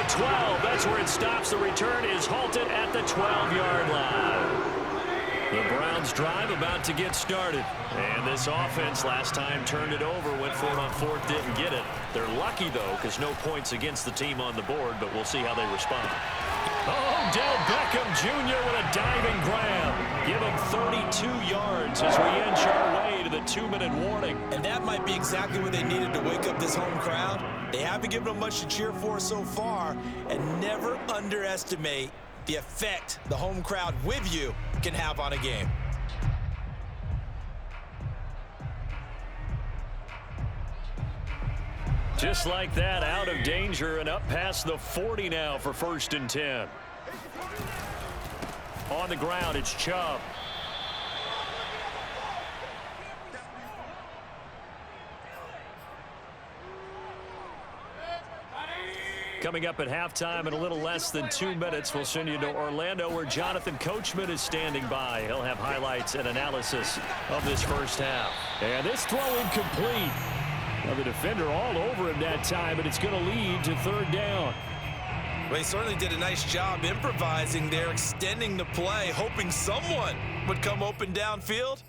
the 12. That's where it stops. The return is halted at the 12-yard line. The Browns drive about to get started. And this offense last time turned it over, went for it on fourth, didn't get it. They're lucky, though, because no points against the team on the board, but we'll see how they respond. Oh, Odell Beckham Jr. with a diving grab. Give him 32 yards as we inch our way to the 2-minute warning. And that might be exactly what they needed to wake up this home crowd. They haven't given them much to cheer for so far, and never underestimate the effect the home crowd with you can have on a game. Just like that, out of danger and up past the 40 now for 1st and 10. On the ground, it's Chubb. Coming up at halftime in a little less than 2 minutes, we'll send you to Orlando where Jonathan Coachman is standing by. He'll have highlights and analysis of this first half. And this throw incomplete. Well, the defender all over him that time, but it's going to lead to 3rd down. Well, he certainly did a nice job improvising there, extending the play, hoping someone would come open downfield,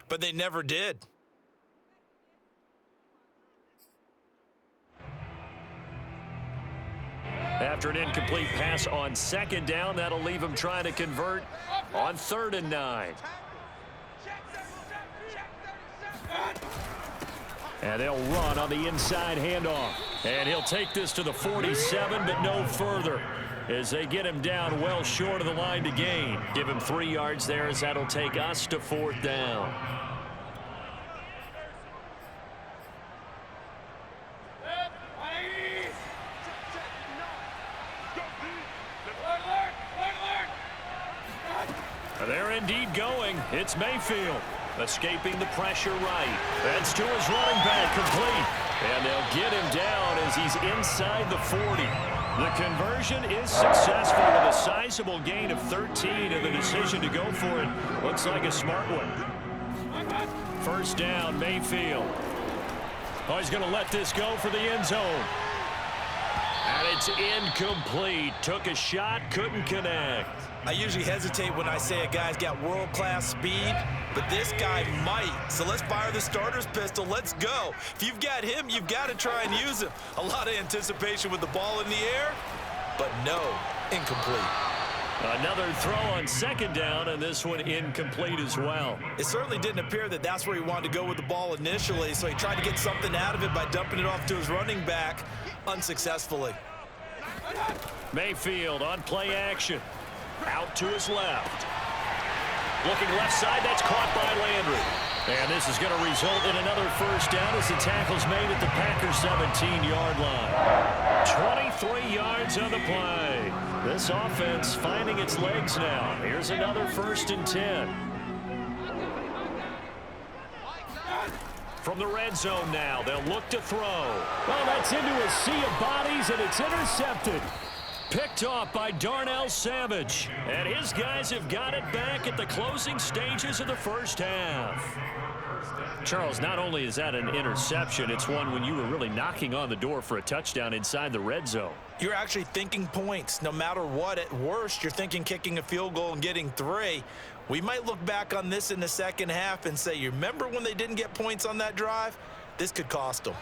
but they never did. After an incomplete pass on 2nd down, that'll leave him trying to convert on 3rd and 9. And they'll run on the inside handoff. And he'll take this to the 47, but no further, as they get him down well short of the line to gain. Give him 3 yards there, as that'll take us to 4th down. They're indeed going. It's Mayfield. Escaping the pressure right. That's to his running back, complete. And they'll get him down as he's inside the 40. The conversion is successful with a sizable gain of 13, and the decision to go for it looks like a smart one. 1st down, Mayfield. Oh, he's going to let this go for the end zone. And it's incomplete. Took a shot, couldn't connect. I usually hesitate when I say a guy's got world-class speed, but this guy might. So let's fire the starter's pistol. Let's go. If you've got him, you've got to try and use him. A lot of anticipation with the ball in the air, but no, incomplete. Another throw on 2nd down, and this one incomplete as well. It certainly didn't appear that that's where he wanted to go with the ball initially, so he tried to get something out of it by dumping it off to his running back unsuccessfully. Mayfield on play action. Out to his left. Looking left side, that's caught by Landry. And this is going to result in another 1st down as the tackle's made at the Packers' 17-yard line. 23 yards on the play. This offense finding its legs now. Here's another 1st and 10. From the red zone now, they'll look to throw. Well, that's into a sea of bodies, and it's intercepted. Picked off by Darnell Savage. And his guys have got it back at the closing stages of the 1st half. Charles, not only is that an interception, it's one when you were really knocking on the door for a touchdown inside the red zone. You're actually thinking points. No matter what, at worst, you're thinking kicking a field goal and getting 3. We might look back on this in the 2nd half and say, you remember when they didn't get points on that drive? This could cost them.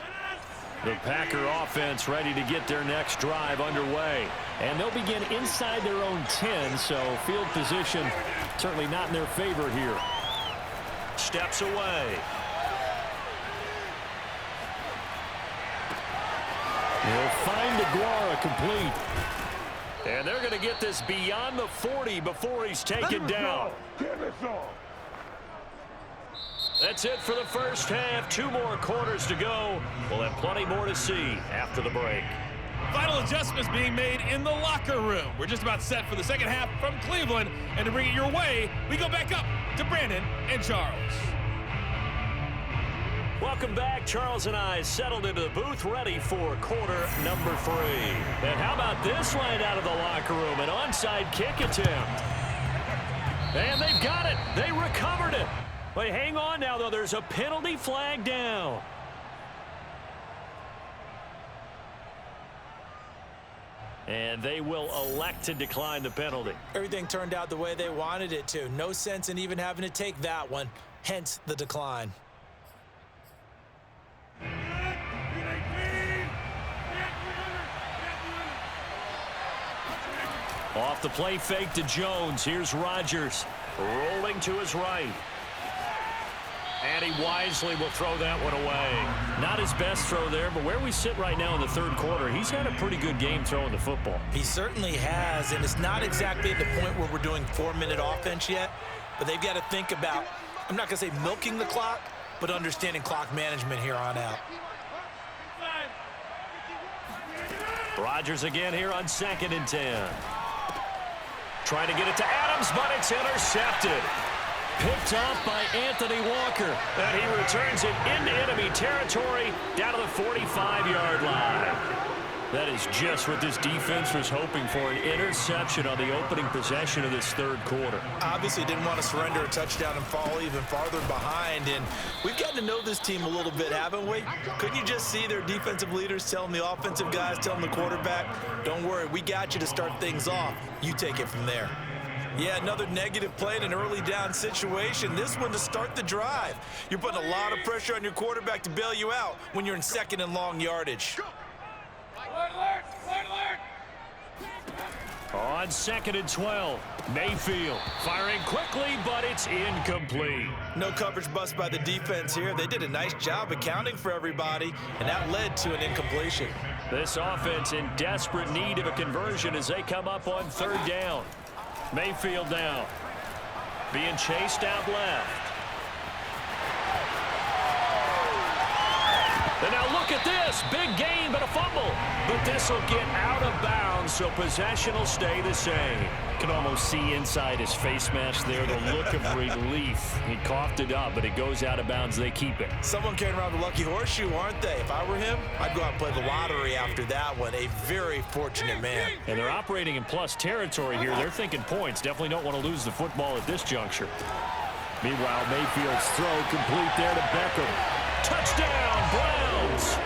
The Packer offense ready to get their next drive underway. And they'll begin inside their own 10, so field position certainly not in their favor here. Steps away. He'll find DeGuara complete. And they're going to get this beyond the 40 before he's taken down. That's it for the 1st half. 2 more quarters to go. We'll have plenty more to see after the break. Final adjustments being made in the locker room. We're just about set for the 2nd half from Cleveland. And to bring it your way, we go back up to Brandon and Charles. Welcome back. Charles and I settled into the booth ready for quarter number 3. And how about this line out of the locker room? An onside kick attempt. And they've got it. They recovered it. But hang on now, though. There's a penalty flag down. And they will elect to decline the penalty. Everything turned out the way they wanted it to. No sense in even having to take that one, hence the decline. Off the play fake to Jones. Here's Rodgers rolling to his right. And he wisely will throw that one away. Not his best throw there, but where we sit right now in the third quarter, he's had a pretty good game throwing the football. He certainly has, and it's not exactly at the point where we're doing 4-minute offense yet, but they've got to think about, I'm not going to say milking the clock, but understanding clock management here on out. Rodgers again here on 2nd and 10. Trying to get it to Adams, but it's intercepted. Picked off by Anthony Walker. And he returns it into enemy territory down to the 45-yard line. That is just what this defense was hoping for, an interception on the opening possession of this third quarter. Obviously didn't want to surrender a touchdown and fall even farther behind. And we've gotten to know this team a little bit, haven't we? Couldn't you just see their defensive leaders telling the offensive guys, telling the quarterback, don't worry, we got you to start things off. You take it from there. Yeah, another negative play in an early down situation. This one to start the drive. You're putting a lot of pressure on your quarterback to bail you out when you're in 2nd and long yardage. On 2nd and 12, Mayfield firing quickly, but it's incomplete. No coverage bust by the defense here. They did a nice job accounting for everybody, and that led to an incompletion. This offense in desperate need of a conversion as they come up on 3rd down. Mayfield now being chased out left. And now look at this. Big gain, but a fumble. But this will get out of bounds, so possession will stay the same. You can almost see inside his face mask there the look of relief. He coughed it up, but it goes out of bounds. They keep it. Someone carrying around the lucky horseshoe, aren't they? If I were him, I'd go out and play the lottery after that one. A very fortunate man. And they're operating in plus territory here. They're thinking points. Definitely don't want to lose the football at this juncture. Meanwhile, Mayfield's throw complete there to Beckham. Touchdown, Browns!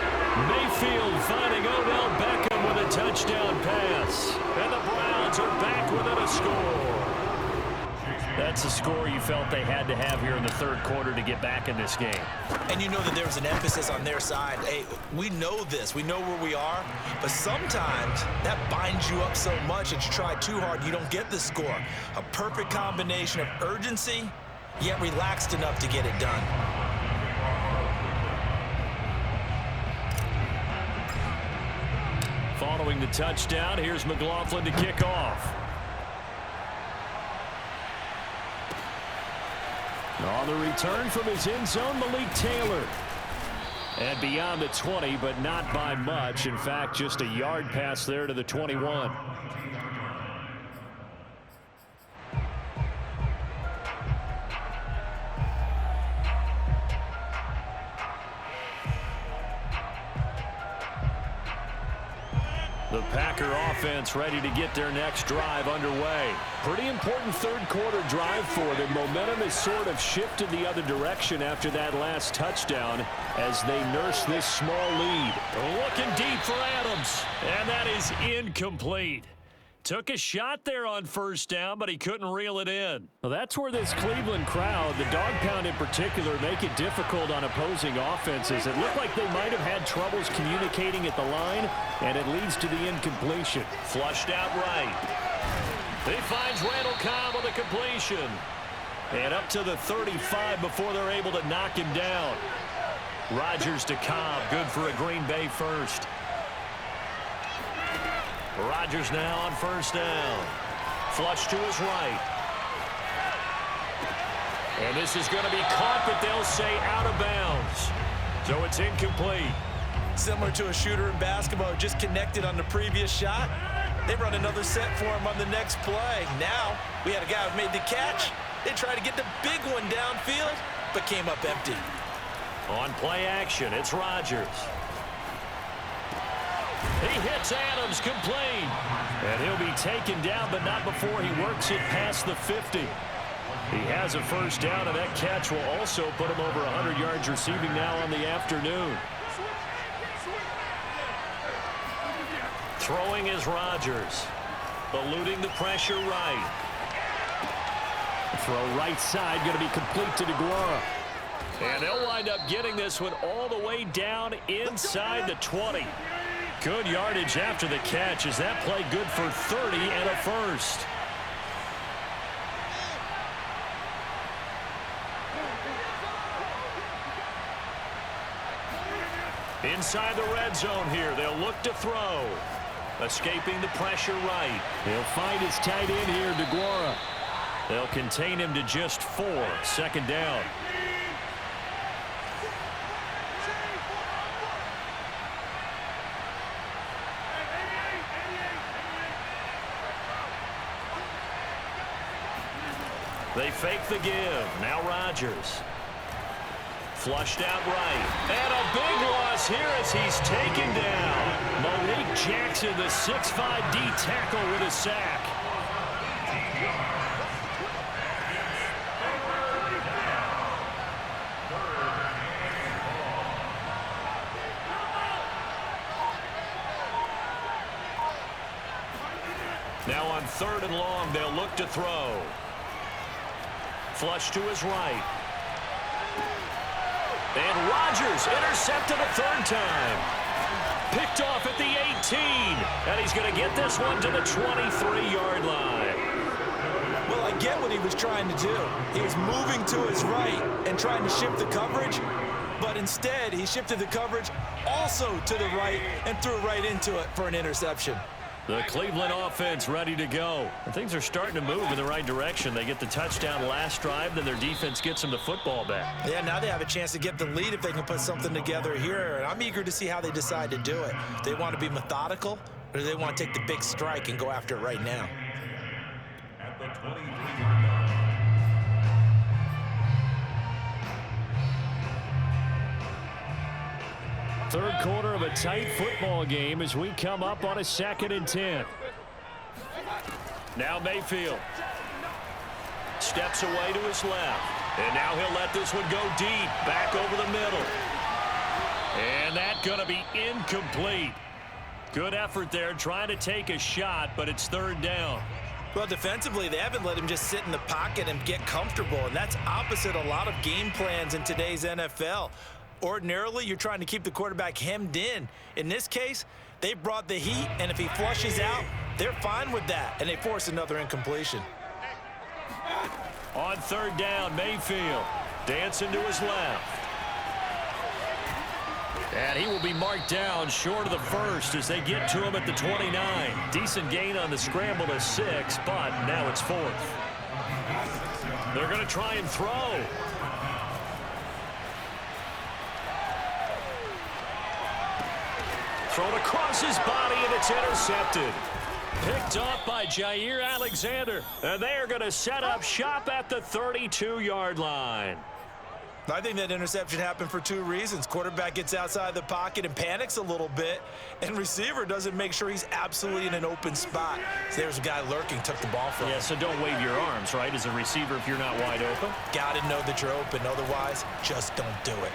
Mayfield finding Odell Beckham with a touchdown pass. And the Browns are back within a score. That's a score you felt they had to have here in the third quarter to get back in this game. And you know that there was an emphasis on their side. Hey, we know this. We know where we are. But sometimes that binds you up so much that you try too hard, you don't get the score. A perfect combination of urgency, yet relaxed enough to get it done. Following the touchdown, here's McLaughlin to kick off. On the return from his end zone, Malik Taylor. And beyond the 20, but not by much. In fact, just a yard pass there to the 21. The Packer offense ready to get their next drive underway. Pretty important third quarter drive for them. Momentum has sort of shifted the other direction after that last touchdown as they nurse this small lead. Looking deep for Adams, and that is incomplete. Took a shot there on first down, but he couldn't reel it in. Well, that's where this Cleveland crowd, the dog pound in particular, make it difficult on opposing offenses. It looked like they might have had troubles communicating at the line, and it leads to the incompletion. Flushed out right. He finds Randall Cobb on the completion. And up to the 35 before they're able to knock him down. Rodgers to Cobb, good for a Green Bay first. Rodgers now on first down. Flush to his right. And this is going to be caught, but they'll say out of bounds. So it's incomplete. Similar to a shooter in basketball who just connected on the previous shot. They run another set for him on the next play. Now, we had a guy who made the catch. They tried to get the big one downfield, but came up empty. On play action, it's Rodgers. He hits Adams complete. And he'll be taken down, but not before he works it past the 50. He has a first down, and that catch will also put him over 100 yards receiving now on the afternoon. Throwing is Rodgers. Eluding the pressure right. Throw right side, going to be complete to DeGuara. And they'll wind up getting this one all the way down inside the 20. Good yardage after the catch. Is that play good for 30 and a first? Inside the red zone here. They'll look to throw. Escaping the pressure right. He'll find his tight end here, DeGuara. They'll contain him to just 4. Second down. They fake the give. Now Rodgers. Flushed out right. And a big loss here as he's taken down. Malik Jackson, the 6'5" D tackle with a sack. Now on 3rd and long, they'll look to throw. Flush to his right. And Rodgers intercepted a 3rd time. Picked off at the 18. And he's going to get this one to the 23-yard line. Well, I get what he was trying to do. He was moving to his right and trying to shift the coverage. But instead, he shifted the coverage also to the right and threw right into it for an interception. The Cleveland offense ready to go. And things are starting to move in the right direction. They get the touchdown last drive, then their defense gets them the football back. Yeah, now they have a chance to get the lead if they can put something together here. And I'm eager to see how they decide to do it. They want to be methodical, or do they want to take the big strike and go after it right now? At the 23-yard line. Third quarter of a tight football game as we come up on a 2nd and 10. Now Mayfield steps away to his left. And now he'll let this one go deep, back over the middle. And that's going to be incomplete. Good effort there trying to take a shot, but it's 3rd down. Well, defensively, they haven't let him just sit in the pocket and get comfortable, and that's opposite a lot of game plans in today's NFL. Ordinarily, you're trying to keep the quarterback hemmed in. In this case, they brought the heat, and if he flushes out, they're fine with that, and they force another incompletion. On 3rd down, Mayfield dancing to his left. And he will be marked down short of the first as they get to him at the 29. Decent gain on the scramble to 6, but now it's 4th. They're going to try and throw. Thrown across his body, and it's intercepted. Picked off by Jair Alexander. And they are going to set up shop at the 32-yard line. I think that interception happened for 2 reasons. Quarterback gets outside the pocket and panics a little bit, and receiver doesn't make sure he's absolutely in an open spot. So there's a guy lurking, took the ball from him. Yeah, so don't wave your arms, right, as a receiver if you're not wide open. Got to know that you're open. Otherwise, just don't do it.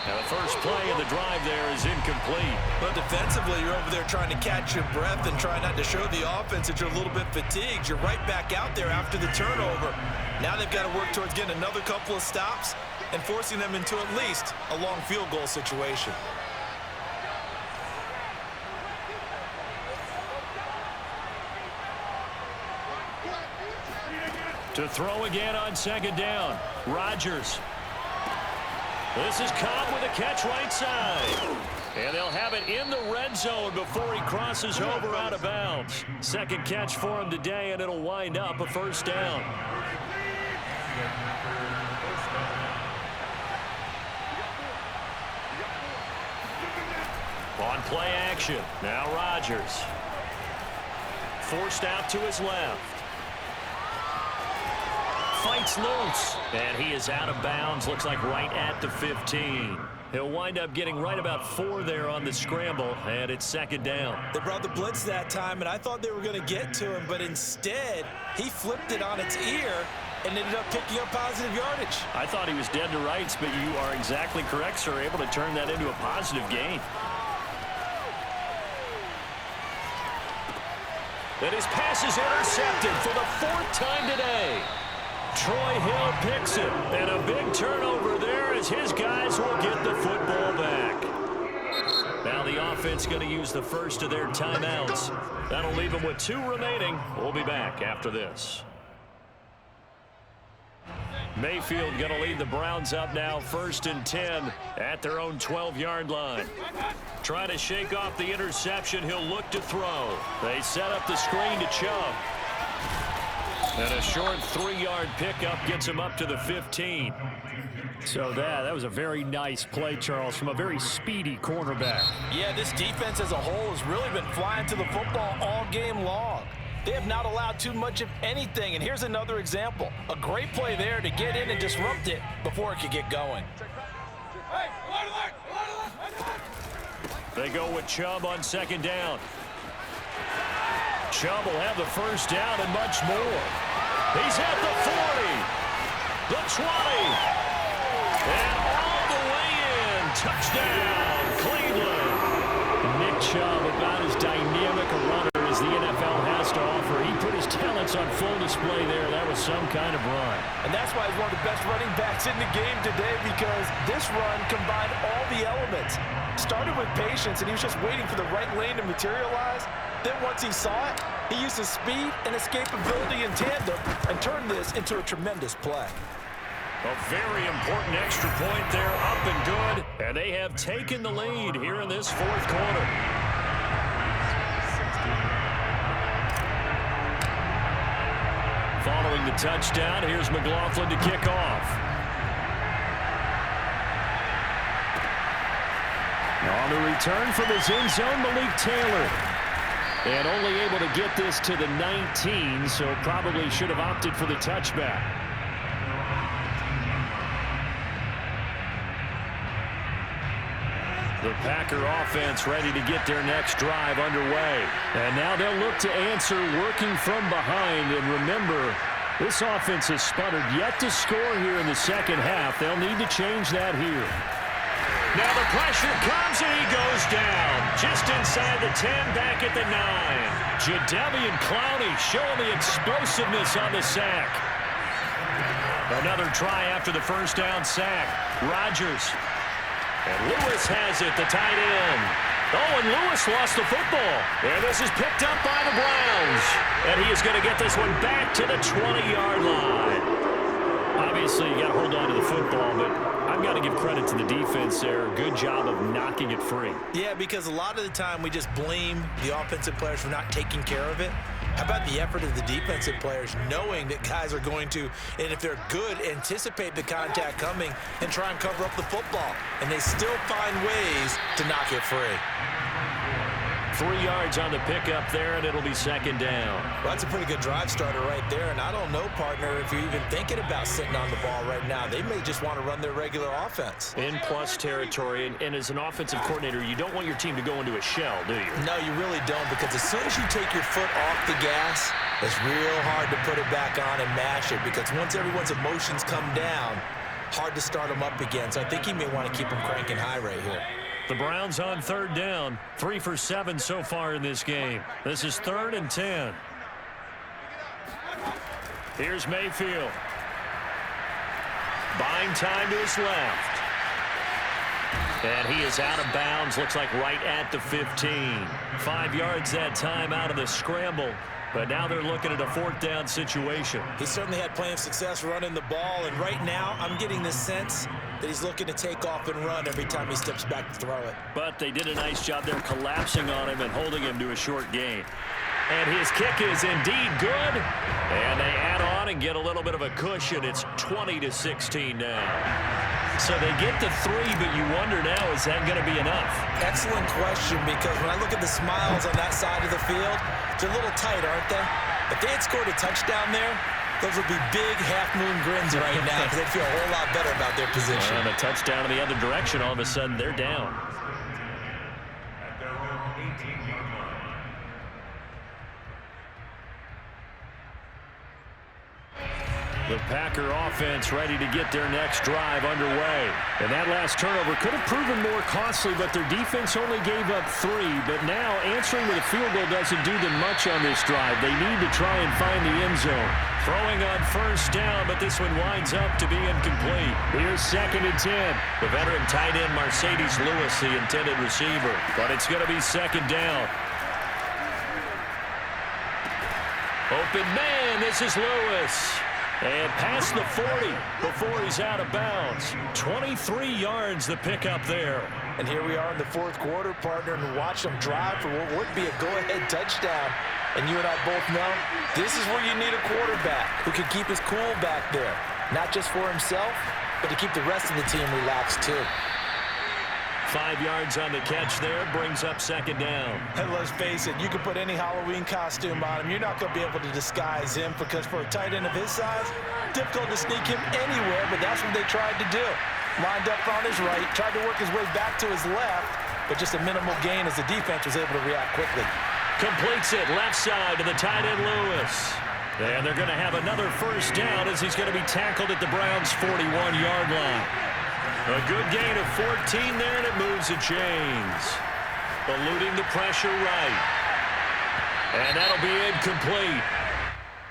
Now the first play of the drive there is incomplete. But defensively, you're over there trying to catch your breath and try not to show the offense that you're a little bit fatigued. You're right back out there after the turnover. Now they've got to work towards getting another couple of stops and forcing them into at least a long field goal situation. To throw again on 2nd down. Rodgers. This is Cobb with a catch right side. And they'll have it in the red zone before he crosses over out of bounds. 2nd catch for him today, and it'll wind up a 1st down. On play action. Now Rodgers. Forced out to his left. Fights loose, and he is out of bounds. Looks like right at the 15. He'll wind up getting right about 4 there on the scramble, and it's 2nd down. They brought the blitz that time, and I thought they were going to get to him, but instead, he flipped it on its ear and ended up picking up positive yardage. I thought he was dead to rights, but you are exactly correct, sir. Able to turn that into a positive gain. And his pass is intercepted for the 4th time today. Troy Hill picks it, and a big turnover there as his guys will get the football back. Now the offense going to use the first of their timeouts. That'll leave them with 2 remaining. We'll be back after this. Mayfield going to lead the Browns up now, 1st and 10 at their own 12-yard line. Trying to shake off the interception, he'll look to throw. They set up the screen to Chubb. And a short 3-yard pickup gets him up to the 15. So that was a very nice play, Charles, from a very speedy cornerback. Yeah, this defense as a whole has really been flying to the football all game long. They have not allowed too much of anything, and here's another example. A great play there to get in and disrupt it before it could get going. They go with Chubb on 2nd down. Chubb will have the 1st down and much more. He's at the 40, the 20, and all the way in. Touchdown, Cleveland. Nick Chubb, about as dynamic a runner as the NFL has to offer. He put his talents on full display there. That was some kind of run. And that's why he's one of the best running backs in the game today, because this run combined all the elements. Started with patience, and he was just waiting for the right lane to materialize. Then once he saw it, he used his speed and escapability in tandem and turned this into a tremendous play. A very important extra point there, up and good. And they have taken the lead here in this 4th quarter. Following the touchdown, here's McLaughlin to kick off. On the return from his end zone, Malik Taylor. And only able to get this to the 19, so probably should have opted for the touchback. The Packer offense ready to get their next drive underway. And now they'll look to answer working from behind. And remember, this offense has sputtered yet to score here in the 2nd half. They'll need to change that here. Now the pressure comes and he goes down. Just inside the 10, back at the 9. Jadeveon Clowney showing the explosiveness on the sack. Another try after the 1st down sack. Rodgers. And Lewis has it, the tight end. Oh, and Lewis lost the football. And this is picked up by the Browns. And he is going to get this one back to the 20-yard line. Obviously, you got to hold on to the football, but I've got to give credit to the defense there. Good job of knocking it free. Yeah, because a lot of the time we just blame the offensive players for not taking care of it. How about the effort of the defensive players knowing that guys are going to, and if they're good, anticipate the contact coming and try and cover up the football. And they still find ways to knock it free. 3 yards on the pickup there, and it'll be 2nd down. Well, that's a pretty good drive starter right there. And I don't know, partner, if you're even thinking about sitting on the ball right now. They may just want to run their regular offense. In plus territory, and as an offensive coordinator, you don't want your team to go into a shell, do you? No, you really don't, because as soon as you take your foot off the gas, it's real hard to put it back on and mash it, because once everyone's emotions come down, hard to start them up again. So I think he may want to keep them cranking high right here. The Browns on 3rd down, 3 for 7 so far in this game. This is 3rd and 10. Here's Mayfield. Buying time to his left. And he is out of bounds, looks like right at the 15. 5 yards that time out of the scramble. But now they're looking at a 4th down situation. He certainly had plenty of success running the ball, and right now I'm getting the sense that he's looking to take off and run every time he steps back to throw it. But they did a nice job there collapsing on him and holding him to a short gain. And his kick is indeed good. And they add on and get a little bit of a cushion. It's 20-16 now. So they get the 3, but you wonder now, is that going to be enough? Excellent question, because when I look at the smiles on that side of the field, they're a little tight, aren't they? If they had scored a touchdown there, those would be big half-moon grins right now, because they'd feel a whole lot better about their position. And a touchdown in the other direction, all of a sudden they're down. At their own 18-yard line. The Packer offense ready to get their next drive underway. And that last turnover could have proven more costly, but their defense only gave up 3. But now answering with a field goal doesn't do them much on this drive. They need to try and find the end zone. Throwing on first down, but this one winds up to be incomplete. Here's 2nd and 10. The veteran tight end Mercedes Lewis, the intended receiver. But it's going to be 2nd down. Open man, this is Lewis. And past the 40 before he's out of bounds. 23 yards the pickup there. And here we are in the 4th quarter, partner, and watch them drive for what would be a go-ahead touchdown. And you and I both know this is where you need a quarterback who can keep his cool back there. Not just for himself, but to keep the rest of the team relaxed too. 5 yards on the catch there, brings up 2nd down. And let's face it, you can put any Halloween costume on him. You're not going to be able to disguise him because for a tight end of his size, difficult to sneak him anywhere, but that's what they tried to do. Lined up on his right, tried to work his way back to his left, but just a minimal gain as the defense was able to react quickly. Completes it left side to the tight end Lewis. And they're going to have another first down as he's going to be tackled at the Browns' 41-yard line. A good gain of 14 there, and it moves the chains. Eluding the pressure right. And that'll be incomplete.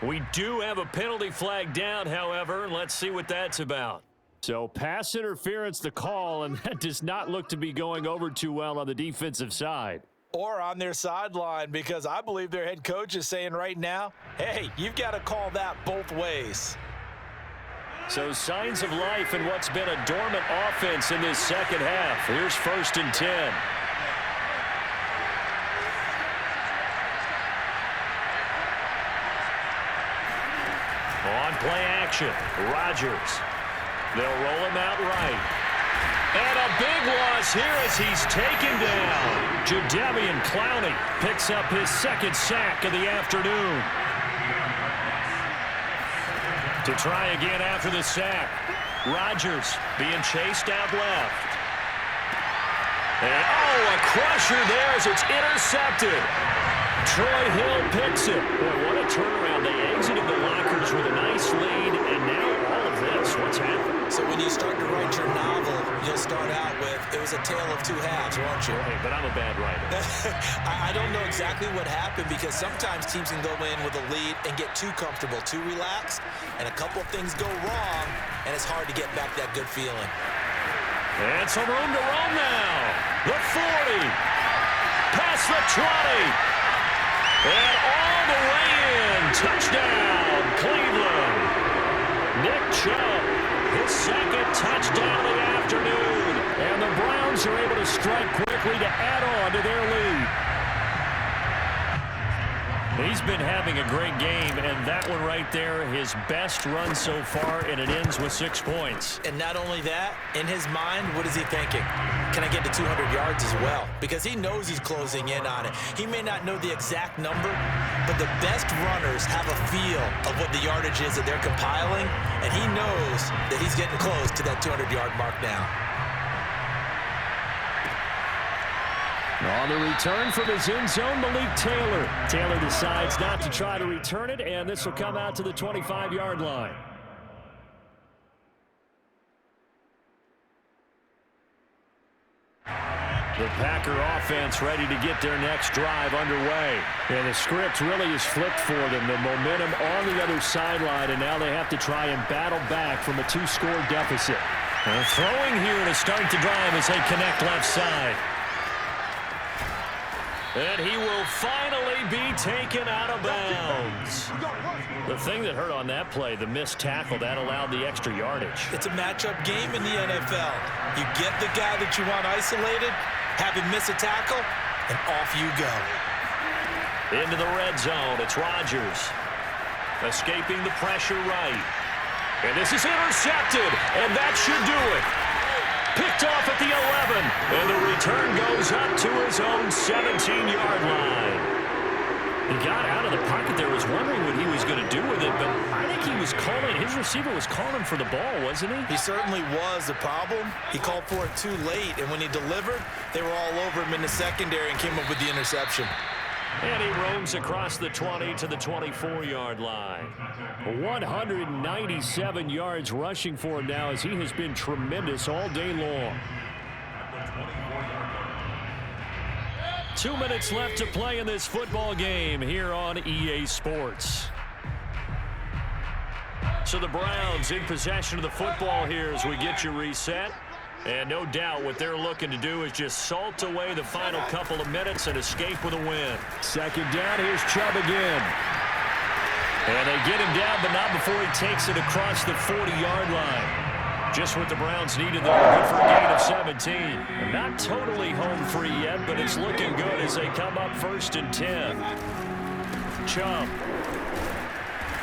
We do have a penalty flag down, however, and let's see what that's about. So pass interference the call, and that does not look to be going over too well on the defensive side. Or on their sideline, because I believe their head coach is saying right now, hey, you've got to call that both ways. So signs of life in what's been a dormant offense in this second half. Here's 1st and 10. On play action, Rodgers. They'll roll him out right. And a big loss here as he's taken down. Jadeveon Clowney picks up his 2nd sack of the afternoon. To try again after the sack. Rodgers being chased out left. And, a crusher there as it's intercepted. Troy Hill picks it. Boy, what a turnaround. They exited the lockers with a nice lead, and now all of this. What's happened? So when you start to write your novel, you'll start out with, it was a tale of 2 halves, won't you? Hey, but I'm a bad writer. I don't know exactly what happened because sometimes teams can go in with a lead and get too comfortable, too relaxed, and a couple of things go wrong, and it's hard to get back that good feeling. And some room to run now. The 40. Past the 20. And all the way in. Touchdown, Cleveland. Nick Chubb, his 2nd touchdown of the afternoon. And the Browns are able to strike quickly to add on to their lead. He's been having a great game, and that one right there, his best run so far, and it ends with 6 points. And not only that, in his mind, what is he thinking? Can I get to 200 yards as well? Because he knows he's closing in on it. He may not know the exact number, but the best runners have a feel of what the yardage is that they're compiling, and he knows that he's getting close to that 200-yard mark now. On the return from his end zone, Malik Taylor. Taylor decides not to try to return it, and this will come out to the 25-yard line. The Packer offense ready to get their next drive underway. And the script really is flipped for them. The momentum on the other sideline, and now they have to try and battle back from a 2-score deficit. And throwing here to start the drive as they connect left side. And he will finally be taken out of bounds. The thing that hurt on that play, the missed tackle, that allowed the extra yardage. It's a matchup game in the NFL. You get the guy that you want isolated, have him miss a tackle, and off you go. Into the red zone, it's Rodgers. Escaping the pressure right. And this is intercepted, and that should do it. Picked off at the 11, and the return goes up to his own 17-yard line. He got out of the pocket there, was wondering what he was going to do with it, but I think he was calling, his receiver was calling for the ball, wasn't he? He certainly was. The problem, he called for it too late, and when he delivered, they were all over him in the secondary and came up with the interception. And he roams across the 20 to the 24-yard line. 197 yards rushing for him now, as he has been tremendous all day long. 2 minutes left to play in this football game here on EA Sports. So the Browns in possession of the football here as we get you reset. And no doubt what they're looking to do is just salt away the final couple of minutes and escape with a win. Second down, here's Chubb again. And they get him down, but not before he takes it across the 40-yard line. Just what the Browns needed there, good for a gain of 17. And not totally home free yet, but it's looking good as they come up 1st and 10. Chubb.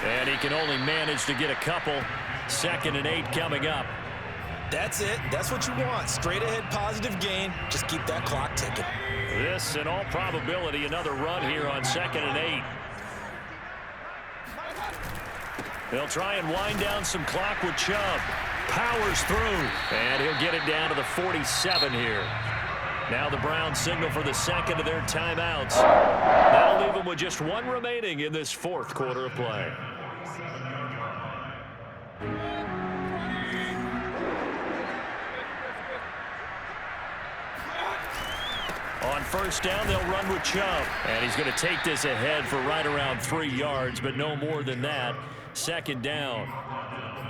And he can only manage to get a couple. 2nd and 8 coming up. That's it. That's what you want. Straight ahead positive gain. Just keep that clock ticking. This, in all probability, another run here on 2nd and 8. They'll try and wind down some clock with Chubb. Powers through. And he'll get it down to the 47 here. Now the Browns signal for the second of their timeouts. That'll leave them with just one remaining in this 4th quarter of play. On 1st down, they'll run with Chubb. And he's going to take this ahead for right around 3 yards, but no more than that. 2nd down.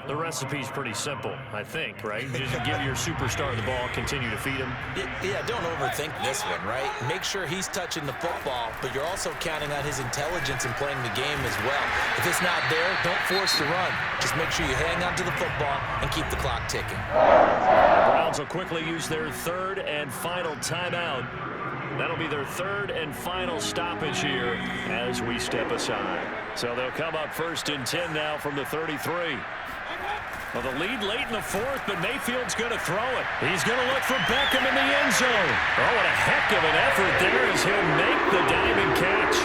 The recipe's pretty simple, I think, right? Just give your superstar the ball, continue to feed him. Yeah, don't overthink this one, right? Make sure he's touching the football, but you're also counting on his intelligence in playing the game as well. If it's not there, don't force the run. Just make sure you hang on to the football and keep the clock ticking. The Browns will quickly use their 3rd and final timeout. That'll be their 3rd and final stoppage here as we step aside. So they'll come up 1st and 10 now from the 33. Well, the lead late in the 4th, but Mayfield's going to throw it. He's going to look for Beckham in the end zone. Oh, what a heck of an effort there as he'll make the diving catch.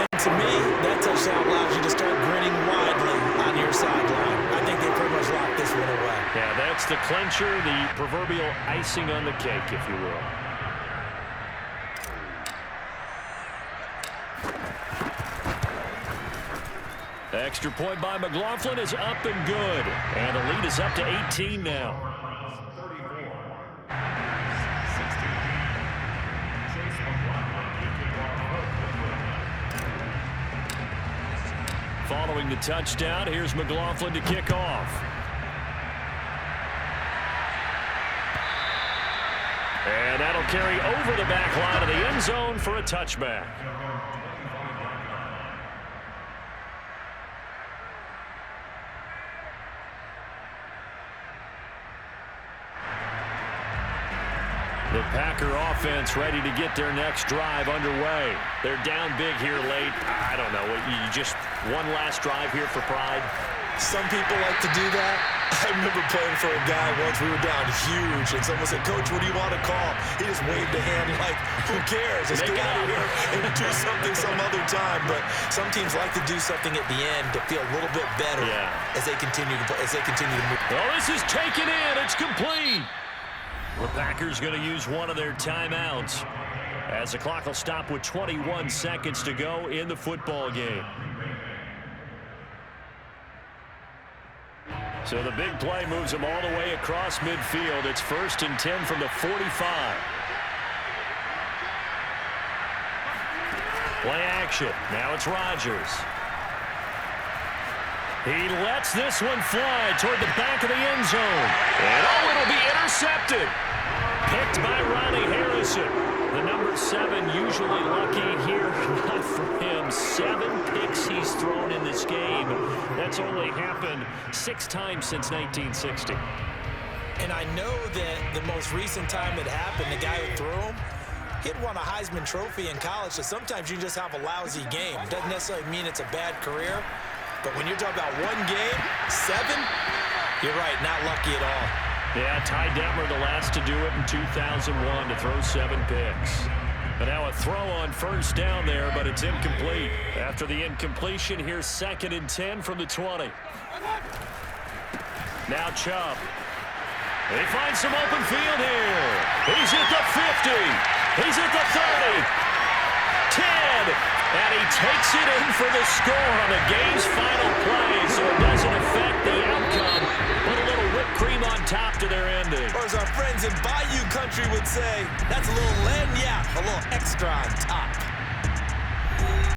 And to me, that touchdown allows you to start grinning widely on your sideline. I think they pretty much locked this one away. Yeah, that's the clincher, the proverbial icing on the cake, if you will. Extra point by McLaughlin is up and good. And the lead is up to 18 now. Following the touchdown, here's McLaughlin to kick off. And that'll carry over the back line of the end zone for a touchback. The Packer offense ready to get their next drive underway. They're down big here late. I don't know. You just one last drive here for pride? Some people like to do that. I remember playing for a guy once. We were down huge, and someone said, "Coach, what do you want to call?" He just waved a hand like, who cares? Let's get out of here and do something some other time. But some teams like to do something at the end to feel a little bit better as they continue to play, as they continue to move. Oh, this is taken in. It's complete. The Packers going to use one of their timeouts as the clock will stop with 21 seconds to go in the football game. So the big play moves them all the way across midfield. It's 1st and 10 from the 45. Play action. Now it's Rodgers. He lets this one fly toward the back of the end zone. And oh, it'll be intercepted. Picked by Ronnie Harrison. The number 7 usually lucky here. Not for him. 7 picks he's thrown in this game. That's only happened 6 times since 1960. And I know that the most recent time it happened, the guy who threw him, he'd won a Heisman Trophy in college, so sometimes you just have a lousy game. Doesn't necessarily mean it's a bad career. But when you're talking about one game, 7, you're right, not lucky at all. Yeah, Ty Detmer the last to do it in 2001 to throw 7 picks. But now a throw on 1st down there, but it's incomplete. After the incompletion, here's 2nd and 10 from the 20. Now Chubb. He finds some open field here. He's at the 50. He's at the 30. 10. takes it in for the score on the game's final play, so it doesn't affect the outcome, but a little whipped cream on top to their ending. Or as our friends in Bayou Country would say, that's a little lagniappe, a little extra on top.